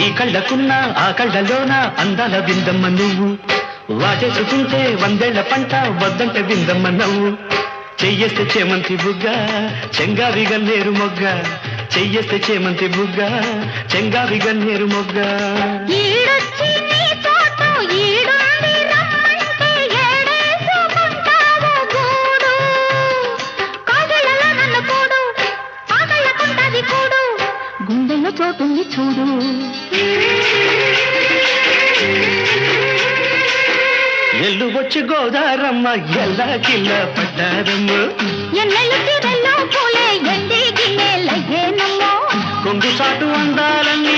ఈ కళ్ళకున్న ఆ కళ్ళలోన అందాల విందమ్మ నువ్వు వాటేసుకుంటే వందేళ్ల పంట వద్దంటే విందమ్మ నవ్వు చెయ్యేస్తే చేమంతి బుగ్గ చెంగావి గన్నేరు మొగ్గ చెయ్యేస్తే చేమంతి బుగ్గ చెంగావి గన్నేరు మొగ్గ గుండెల్లో చోటుంది చూడు ఎల్లు వచ్చి గోదారమ్మ ఎల్లా కిల్ల పడ్డారమ్మ ఎన్నెల్లు తీరల్లో పూలే ఎండి గిన్నెలయ్యేనమ్మో కొంగు సాటు అందాలన్నీ